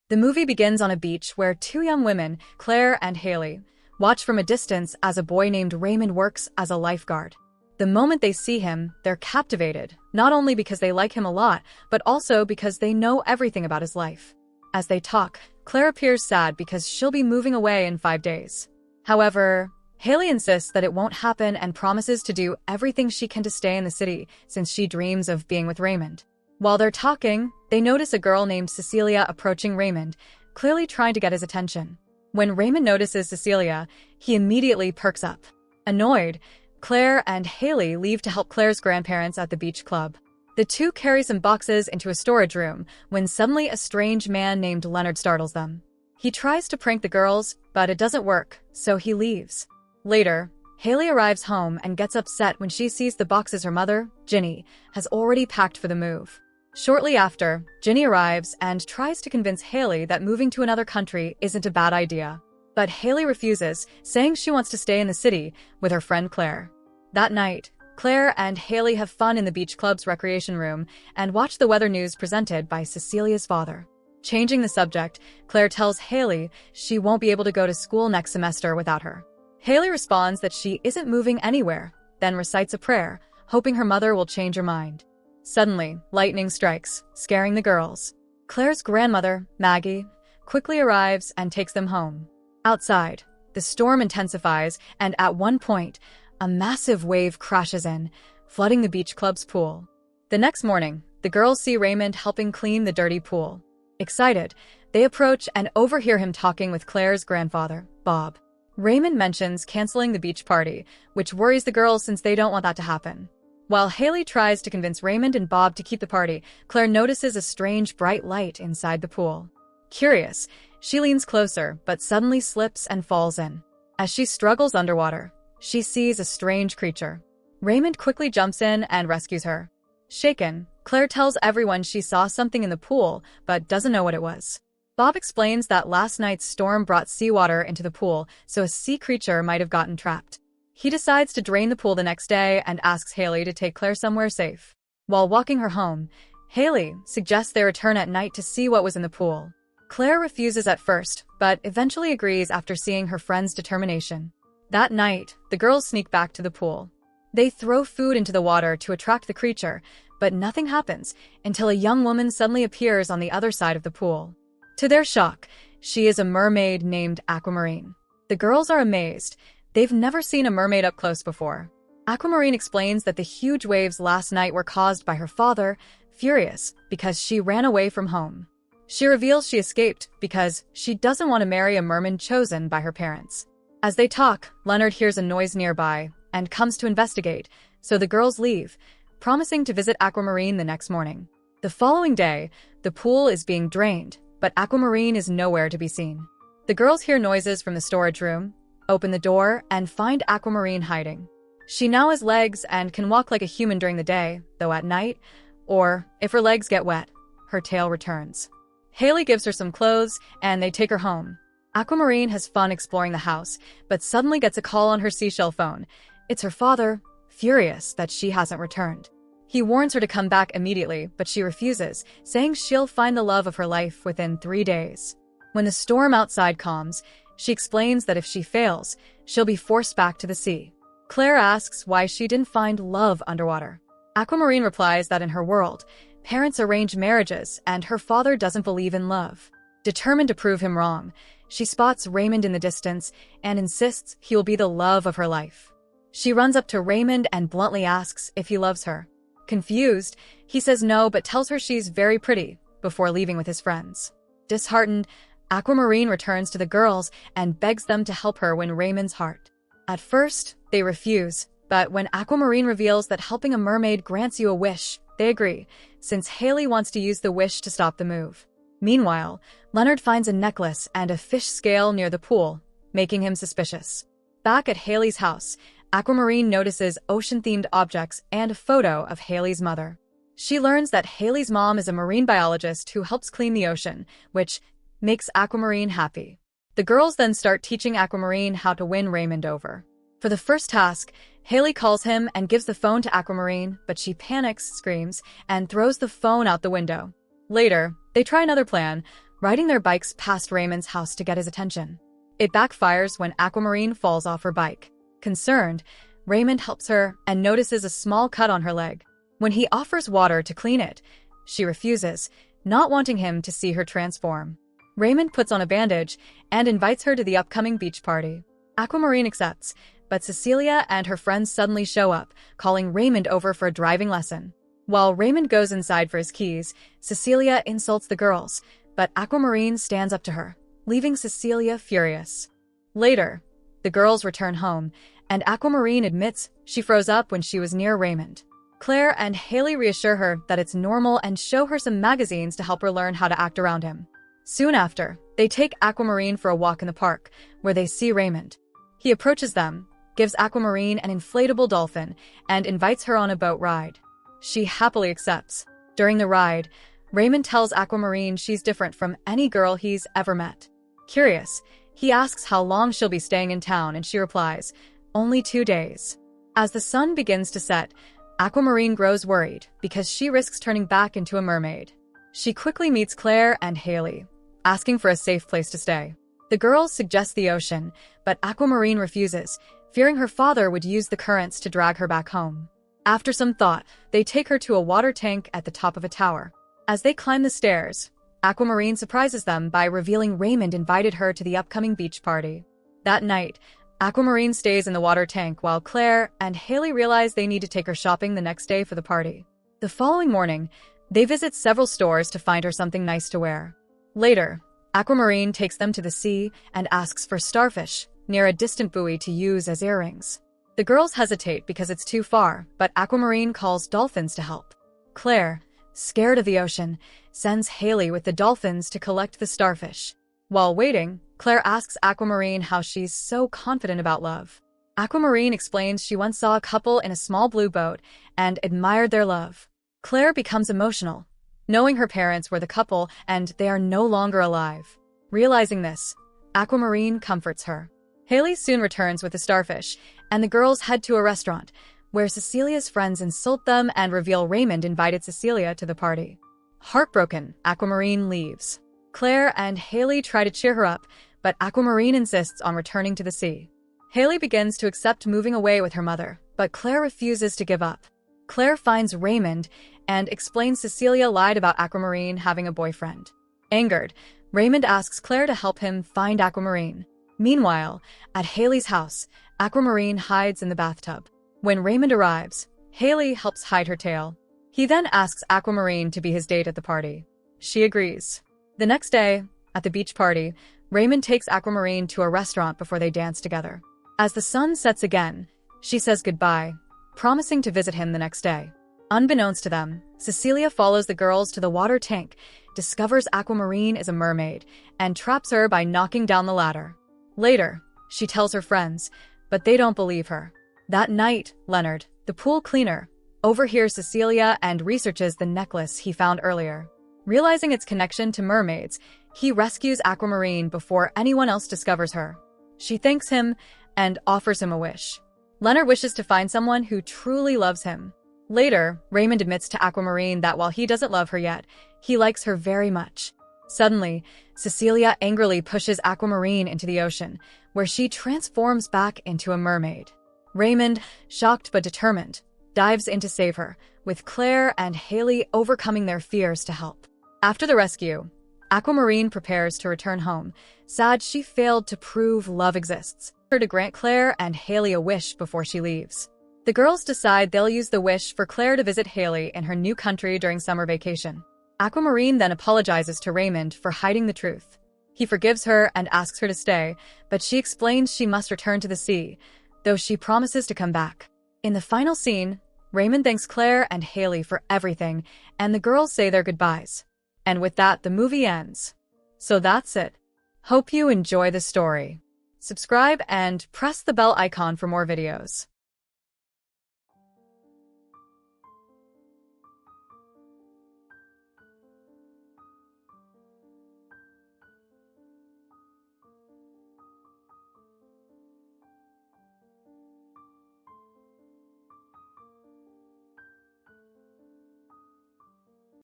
The movie begins on a beach where two young women, Claire and Haley, watch from a distance as a boy named Raymond works as a lifeguard. The moment they see him, they're captivated, not only because they like him a lot, but also because they know everything about his life. As they talk, Claire appears sad because she'll be moving away in 5 days. However, Haley insists that it won't happen and promises to do everything she can to stay in the city since she dreams of being with Raymond. While they're talking, they notice a girl named Cecilia approaching Raymond, clearly trying to get his attention. When Raymond notices Cecilia, he immediately perks up. Annoyed, Claire and Haley leave to help Claire's grandparents at the beach club. The two carry some boxes into a storage room when suddenly a strange man named Leonard startles them. He tries to prank the girls, but it doesn't work, so he leaves. Later, Haley arrives home and gets upset when she sees the boxes her mother, Ginny, has already packed for the move. Shortly after, Ginny arrives and tries to convince Haley that moving to another country isn't a bad idea. But Haley refuses, saying she wants to stay in the city with her friend Claire. That night, Claire and Haley have fun in the beach club's recreation room and watch the weather news presented by Cecilia's father. Changing the subject, Claire tells Haley she won't be able to go to school next semester without her. Haley responds that she isn't moving anywhere, then recites a prayer, hoping her mother will change her mind. Suddenly, lightning strikes, scaring the girls. Claire's grandmother, Maggie, quickly arrives and takes them home. Outside, the storm intensifies, and at one point, a massive wave crashes in, flooding the beach club's pool. The next morning, the girls see Raymond helping clean the dirty pool. Excited, they approach and overhear him talking with Claire's grandfather, Bob. Raymond mentions canceling the beach party, which worries the girls since they don't want that to happen. While Haley tries to convince Raymond and Bob to keep the party, Claire notices a strange bright light inside the pool. Curious, she leans closer, but suddenly slips and falls in. As she struggles underwater, she sees a strange creature. Raymond quickly jumps in and rescues her. Shaken, Claire tells everyone she saw something in the pool, but doesn't know what it was. Bob explains that last night's storm brought seawater into the pool, so a sea creature might have gotten trapped. He decides to drain the pool the next day and asks Haley to take Claire somewhere safe. While walking her home, Haley suggests they return at night to see what was in the pool. Claire refuses at first, but eventually agrees after seeing her friend's determination. That night, the girls sneak back to the pool. They throw food into the water to attract the creature, but nothing happens until a young woman suddenly appears on the other side of the pool. To their shock, she is a mermaid named Aquamarine. The girls are amazed. They've never seen a mermaid up close before. Aquamarine explains that the huge waves last night were caused by her father, furious because she ran away from home. She reveals she escaped because she doesn't want to marry a merman chosen by her parents. As they talk, Leonard hears a noise nearby and comes to investigate, so the girls leave, promising to visit Aquamarine the next morning. The following day, the pool is being drained, but Aquamarine is nowhere to be seen. The girls hear noises from the storage room, open the door, and find Aquamarine hiding. She now has legs and can walk like a human during the day, though at night, or if her legs get wet, her tail returns. Haley gives her some clothes, and they take her home. Aquamarine has fun exploring the house, but suddenly gets a call on her seashell phone. It's her father, furious that she hasn't returned. He warns her to come back immediately, but she refuses, saying she'll find the love of her life within 3 days. When the storm outside calms, she explains that if she fails, she'll be forced back to the sea. Claire asks why she didn't find love underwater. Aquamarine replies that in her world, parents arrange marriages and her father doesn't believe in love. Determined to prove him wrong, she spots Raymond in the distance and insists he will be the love of her life. She runs up to Raymond and bluntly asks if he loves her. Confused, he says no but tells her she's very pretty before leaving with his friends. Disheartened, Aquamarine returns to the girls and begs them to help her win Raymond's heart. At first, they refuse, but when Aquamarine reveals that helping a mermaid grants you a wish, they agree, since Haley wants to use the wish to stop the move. Meanwhile, Leonard finds a necklace and a fish scale near the pool, making him suspicious. Back at Haley's house, Aquamarine notices ocean-themed objects and a photo of Haley's mother. She learns that Haley's mom is a marine biologist who helps clean the ocean, which makes Aquamarine happy. The girls then start teaching Aquamarine how to win Raymond over. For the first task, Haley calls him and gives the phone to Aquamarine, but she panics, screams, and throws the phone out the window. Later, they try another plan, riding their bikes past Raymond's house to get his attention. It backfires when Aquamarine falls off her bike. Concerned, Raymond helps her and notices a small cut on her leg. When he offers water to clean it, she refuses, not wanting him to see her transform. Raymond puts on a bandage and invites her to the upcoming beach party. Aquamarine accepts, but Cecilia and her friends suddenly show up, calling Raymond over for a driving lesson. While Raymond goes inside for his keys, Cecilia insults the girls, but Aquamarine stands up to her, leaving Cecilia furious. Later, the girls return home, and Aquamarine admits she froze up when she was near Raymond. Claire and Haley reassure her that it's normal and show her some magazines to help her learn how to act around him. Soon after, they take Aquamarine for a walk in the park, where they see Raymond. He approaches them, gives Aquamarine an inflatable dolphin, and invites her on a boat ride. She happily accepts. During the ride, Raymond tells Aquamarine she's different from any girl he's ever met. Curious, he asks how long she'll be staying in town, and she replies, "Only 2 days." As the sun begins to set, Aquamarine grows worried because she risks turning back into a mermaid. She quickly meets Claire and Haley, asking for a safe place to stay. The girls suggest the ocean, but Aquamarine refuses, fearing her father would use the currents to drag her back home. After some thought, they take her to a water tank at the top of a tower. As they climb the stairs, Aquamarine surprises them by revealing Raymond invited her to the upcoming beach party. That night, Aquamarine stays in the water tank while Claire and Haley realize they need to take her shopping the next day for the party. The following morning, they visit several stores to find her something nice to wear. Later, Aquamarine takes them to the sea and asks for starfish near a distant buoy to use as earrings. The girls hesitate because it's too far, but Aquamarine calls dolphins to help. Claire, scared of the ocean, sends Haley with the dolphins to collect the starfish. While waiting, Claire asks Aquamarine how she's so confident about love. Aquamarine explains she once saw a couple in a small blue boat and admired their love. Claire becomes emotional, knowing her parents were the couple and they are no longer alive. Realizing this, Aquamarine comforts her. Haley soon returns with the starfish, and the girls head to a restaurant, where Cecilia's friends insult them and reveal Raymond invited Cecilia to the party. Heartbroken, Aquamarine leaves. Claire and Haley try to cheer her up, but Aquamarine insists on returning to the sea. Haley begins to accept moving away with her mother, but Claire refuses to give up. Claire finds Raymond and explains Cecilia lied about Aquamarine having a boyfriend. Angered, Raymond asks Claire to help him find Aquamarine. Meanwhile, at Haley's house, Aquamarine hides in the bathtub. When Raymond arrives, Haley helps hide her tail. He then asks Aquamarine to be his date at the party. She agrees. The next day, at the beach party, Raymond takes Aquamarine to a restaurant before they dance together. As the sun sets again, she says goodbye, promising to visit him the next day. Unbeknownst to them, Cecilia follows the girls to the water tank, discovers Aquamarine is a mermaid, and traps her by knocking down the ladder. Later, she tells her friends, but they don't believe her. That night, Leonard, the pool cleaner, overhears Cecilia and researches the necklace he found earlier. Realizing its connection to mermaids, he rescues Aquamarine before anyone else discovers her. She thanks him and offers him a wish. Leonard wishes to find someone who truly loves him. Later, Raymond admits to Aquamarine that while he doesn't love her yet, he likes her very much. Suddenly, Cecilia angrily pushes Aquamarine into the ocean, where she transforms back into a mermaid. Raymond, shocked but determined, dives in to save her, with Claire and Haley overcoming their fears to help. After the rescue, Aquamarine prepares to return home, sad she failed to prove love exists. Her to grant Claire and Haley a wish before she leaves. The girls decide they'll use the wish for Claire to visit Haley in her new country during summer vacation. Aquamarine then apologizes to Raymond for hiding the truth. He forgives her and asks her to stay, but she explains she must return to the sea, though she promises to come back. In the final scene, Raymond thanks Claire and Haley for everything, and the girls say their goodbyes. And with that, the movie ends. So that's it. Hope you enjoy the story. Subscribe and press the bell icon for more videos.